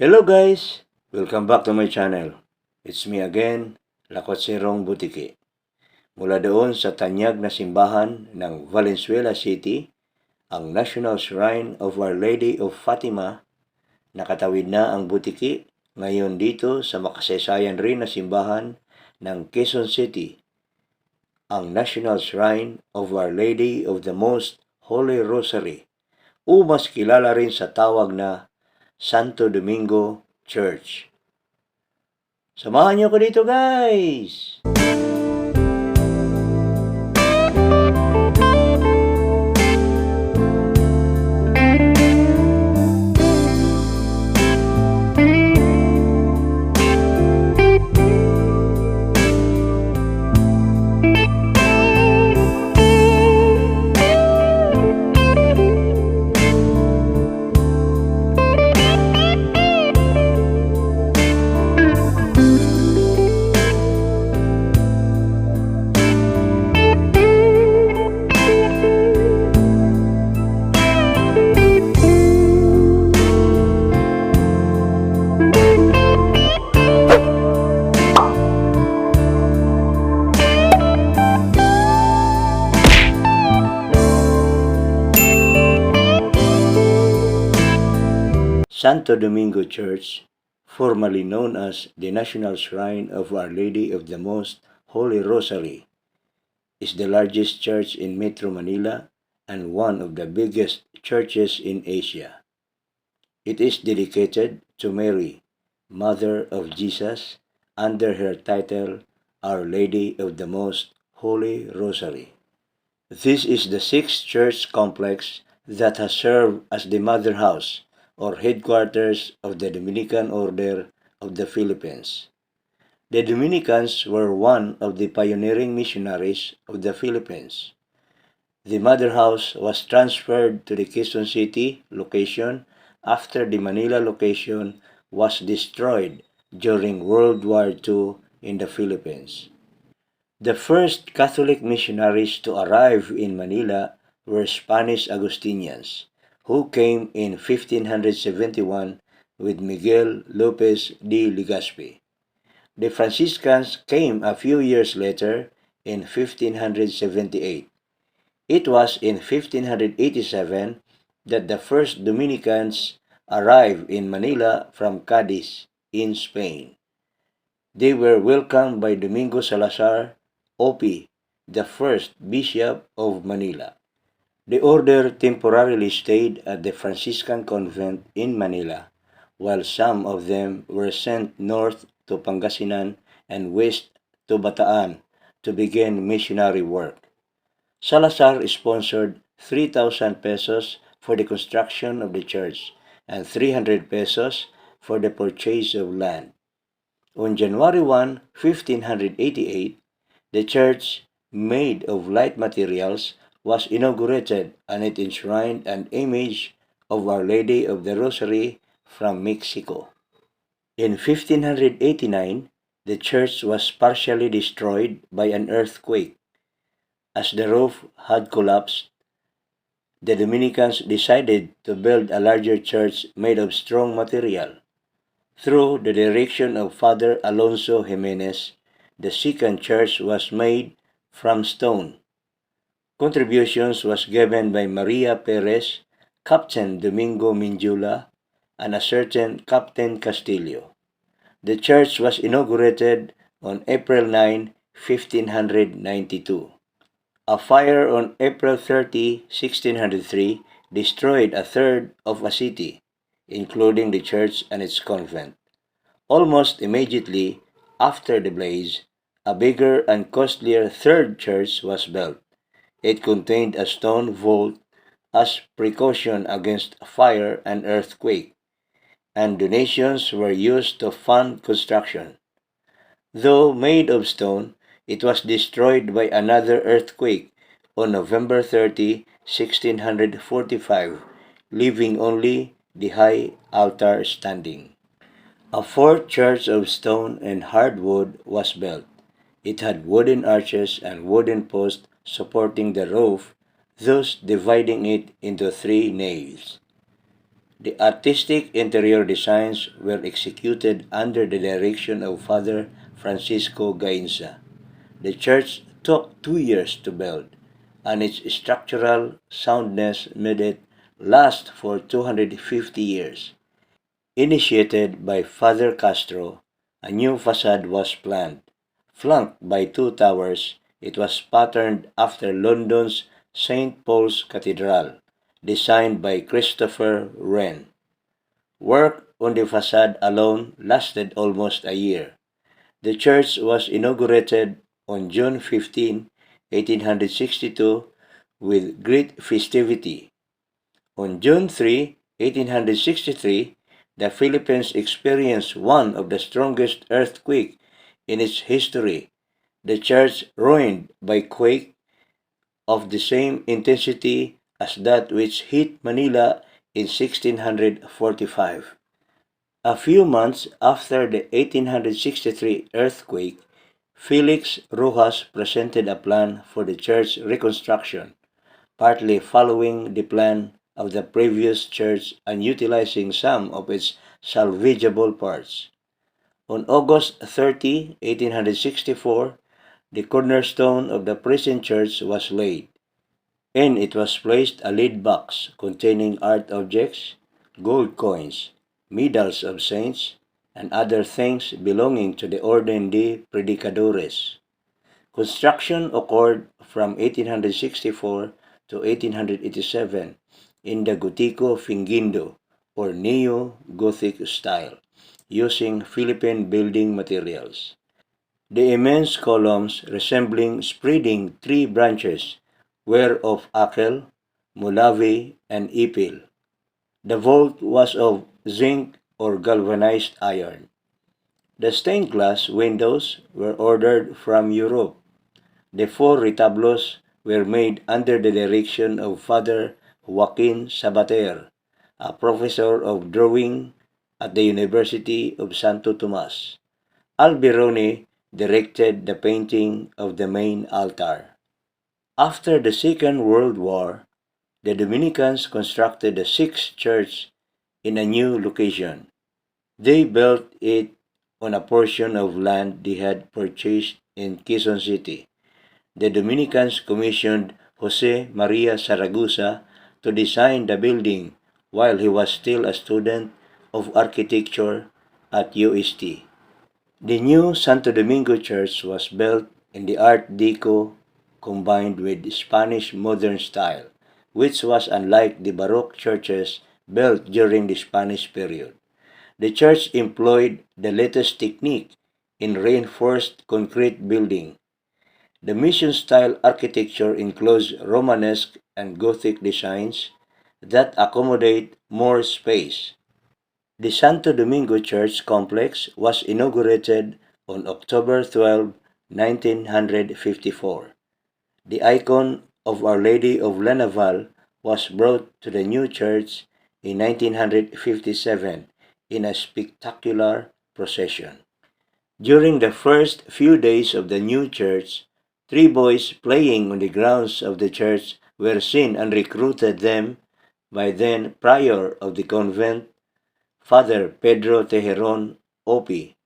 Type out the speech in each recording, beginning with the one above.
Hello guys! Welcome back to my channel. It's me again, Lakotsirong Butiki. Mula doon sa tanyag na simbahan ng Valenzuela City, ang National Shrine of Our Lady of Fatima, nakatawid na ang Butiki ngayon dito sa makasaysayan rin na simbahan ng Quezon City, ang National Shrine of Our Lady of the Most Holy Rosary, o mas kilala rin sa tawag na Santo Domingo Church. Samahan niyo ko dito, guys! Santo Domingo Church, formerly known as the National Shrine of Our Lady of the Most Holy Rosary, is the largest church in Metro Manila and one of the biggest churches in Asia. It is dedicated to Mary, Mother of Jesus, under her title, Our Lady of the Most Holy Rosary. This is the sixth church complex that has served as the mother house or headquarters of the Dominican Order of the Philippines. The Dominicans were one of the pioneering missionaries of the Philippines. The mother house was transferred to the Quezon City location after the Manila location was destroyed during World War II in the Philippines. The first Catholic missionaries to arrive in Manila were Spanish Augustinians, who came in 1571 with Miguel Lopez de Legazpi. The Franciscans came a few years later in 1578. It was in 1587 that the first Dominicans arrived in Manila from Cadiz in Spain. They were welcomed by Domingo Salazar, O.P., the first Bishop of Manila. The order temporarily stayed at the Franciscan convent in Manila, while some of them were sent north to Pangasinan and west to Bataan to begin missionary work. Salazar sponsored 3,000 pesos for the construction of the church and 300 pesos for the purchase of land. On January 1, 1588, the church, made of light materials, was inaugurated and it enshrined an image of Our Lady of the Rosary from Mexico. In 1589, the church was partially destroyed by an earthquake. As the roof had collapsed, the Dominicans decided to build a larger church made of strong material. Through the direction of Father Alonso Jimenez, the second church was made from stone. Contributions was given by Maria Perez, Captain Domingo Minjula, and a certain Captain Castillo. The church was inaugurated on April 9, 1592. A fire on April 30, 1603, destroyed a third of a city, including the church and its convent. Almost immediately after the blaze, a bigger and costlier third church was built. It contained a stone vault as precaution against fire and earthquake, and donations were used to fund construction. Though made of stone, it was destroyed by another earthquake on November 30, 1645, leaving only the high altar standing. A fourth church of stone and hardwood was built. It had wooden arches and wooden posts supporting the roof, thus dividing it into 3 naves. The artistic interior designs were executed under the direction of Father Francisco Gainza. The church took 2 years to build, and its structural soundness made it last for 250 years. Initiated by Father Castro, a new facade was planned. Flanked by two towers, it was patterned after London's St. Paul's Cathedral, designed by Christopher Wren. Work on the facade alone lasted almost a year. The church was inaugurated on June 15, 1862, with great festivity. On June 3, 1863, the Philippines experienced one of the strongest earthquakes in its history. The church ruined by quake of the same intensity as that which hit Manila in 1645. A few months after the 1863 earthquake, Felix Rojas presented a plan for the church reconstruction, partly following the plan of the previous church and utilizing some of its salvageable parts. On August 30, 1864, the cornerstone of the present church was laid. In it was placed a lead box containing art objects, gold coins, medals of saints, and other things belonging to the Orden de Predicadores. Construction occurred from 1864 to 1887 in the Gotico Fingindo or Neo-Gothic style, using Philippine building materials. The immense columns resembling spreading tree branches were of akel, mulavi, and ipil. The vault was of zinc or galvanized iron. The stained glass windows were ordered from Europe. The four retablos were made under the direction of Father Joaquin Sabater, a professor of drawing at the University of Santo Tomas. Alberoni directed the painting of the main altar. After the Second World War, the Dominicans constructed the sixth church in a new location. They built it on a portion of land they had purchased in Quezon City. The Dominicans commissioned Jose Maria Saragusa to design the building while he was still a student of architecture at UST. The new Santo Domingo church was built in the Art Deco combined with Spanish modern style, which was unlike the Baroque churches built during the Spanish period. The church employed the latest technique in reinforced concrete building. The mission-style architecture includes Romanesque and Gothic designs that accommodate more space. The Santo Domingo Church complex was inaugurated on October 12, 1954. The icon of Our Lady of Lanaval was brought to the new church in 1957 in a spectacular procession. During the first few days of the new church, three boys playing on the grounds of the church were seen and recruited them by then prior of the convent, Father Pedro Tejeron Opi.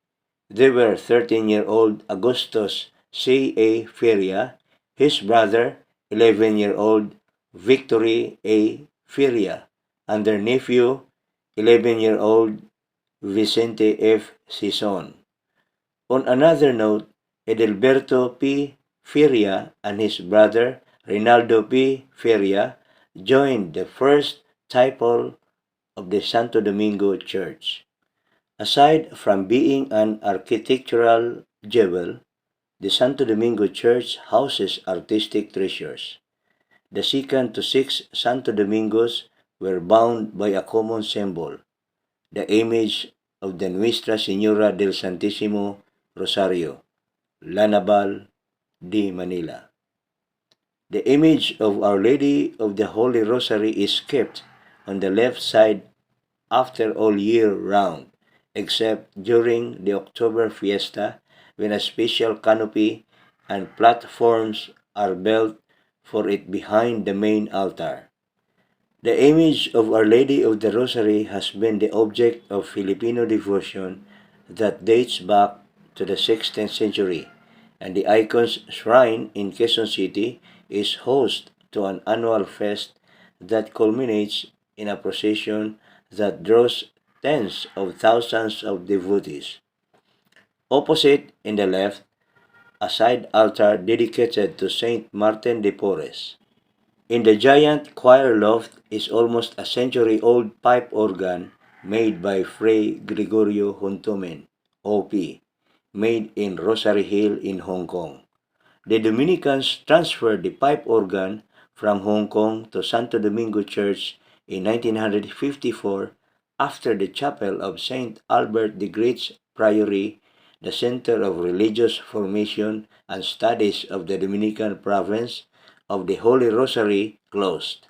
They were 13-year-old Agustus C.A. Feria, his brother, 11-year-old Victory A. Feria, and their nephew, 11-year-old Vicente F. Sison. On another note, Edelberto P. Feria and his brother, Rinaldo P. Feria, joined the first chapel of the Santo Domingo Church. Aside from being an architectural jewel, the Santo Domingo Church houses artistic treasures. The second to six Santo Domingos were bound by a common symbol, the image of the Nuestra Señora del Santísimo Rosario, Lanabal de Manila. The image of Our Lady of the Holy Rosary is kept on the left side after all year round, except during the October fiesta when a special canopy and platforms are built for it behind the main altar. The image of Our Lady of the Rosary has been the object of Filipino devotion that dates back to the 16th century, and the icon's shrine in Quezon City is host to an annual fest that culminates in a procession that draws tens of thousands of devotees. Opposite, in the left, a side altar dedicated to Saint Martin de Porres. In the giant choir loft is almost a century-old pipe organ made by Fray Gregorio Huntomen, OP, made in Rosary Hill in Hong Kong. The Dominicans transferred the pipe organ from Hong Kong to Santo Domingo Church in 1954 after the chapel of Saint Albert the Great's Priory, the center of religious formation and studies of the Dominican province of the Holy Rosary, closed.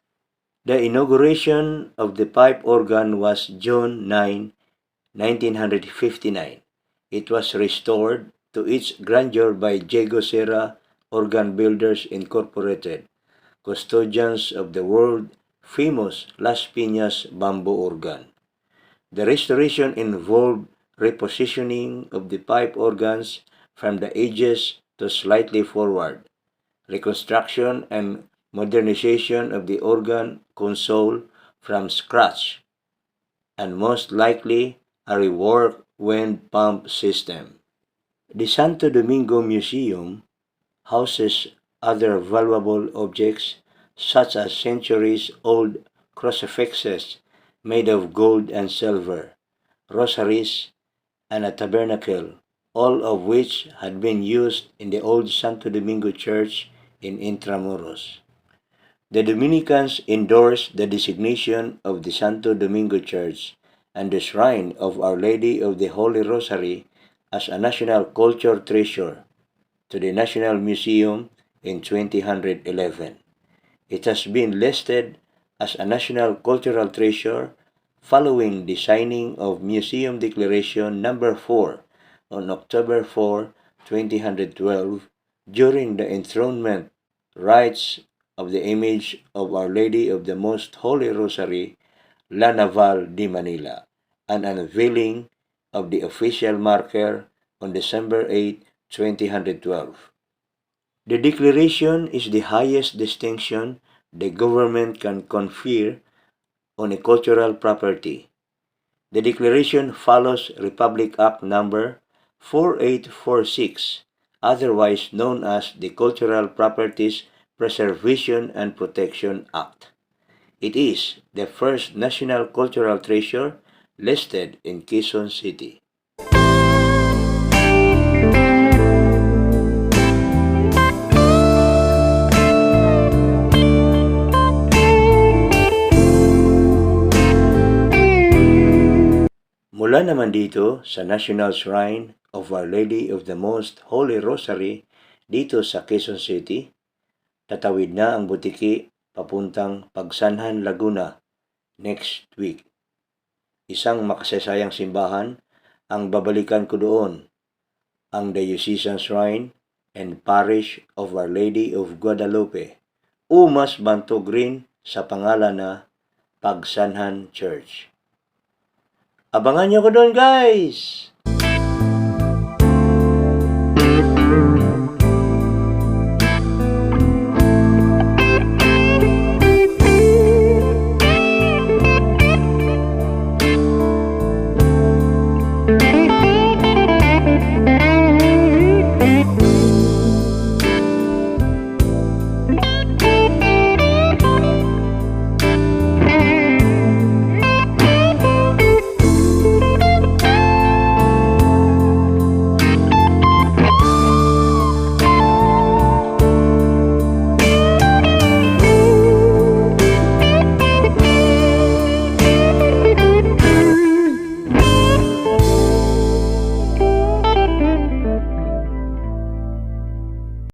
The inauguration of the pipe organ was June 9, 1959. It was restored to its grandeur by Diego Serra Organ Builders Incorporated, custodians of the world-famous Las Piñas bamboo organ. The restoration involved repositioning of the pipe organs from the edges to slightly forward, reconstruction and modernization of the organ console from scratch, and most likely a reworked wind pump system. The Santo Domingo Museum houses other valuable objects such as centuries-old crucifixes made of gold and silver, rosaries, and a tabernacle, all of which had been used in the old Santo Domingo Church in Intramuros. The Dominicans endorsed the designation of the Santo Domingo Church and the Shrine of Our Lady of the Holy Rosary as a national culture treasure to the National Museum in 2011. It has been listed as a national cultural treasure following the signing of Museum Declaration Number 4 on October 4, 2012 during the enthronement rites of the image of Our Lady of the Most Holy Rosary, La Naval de Manila, and unveiling of the official marker on December 8, 2012. The declaration is the highest distinction the government can confer on a cultural property. The declaration follows Republic Act Number 4846, otherwise known as the Cultural Properties Preservation and Protection Act. It is the first national cultural treasure listed in Quezon City. Mula naman dito sa National Shrine of Our Lady of the Most Holy Rosary dito sa Quezon City, tatawid na ang butiki papuntang Pagsanhan, Laguna next week. Isang makasayang simbahan ang babalikan ko doon, ang Diocesan Shrine and Parish of Our Lady of Guadalupe, mas bantog rin sa pangalan na Pagsanhan Church. Abangan nyo ko doon, guys!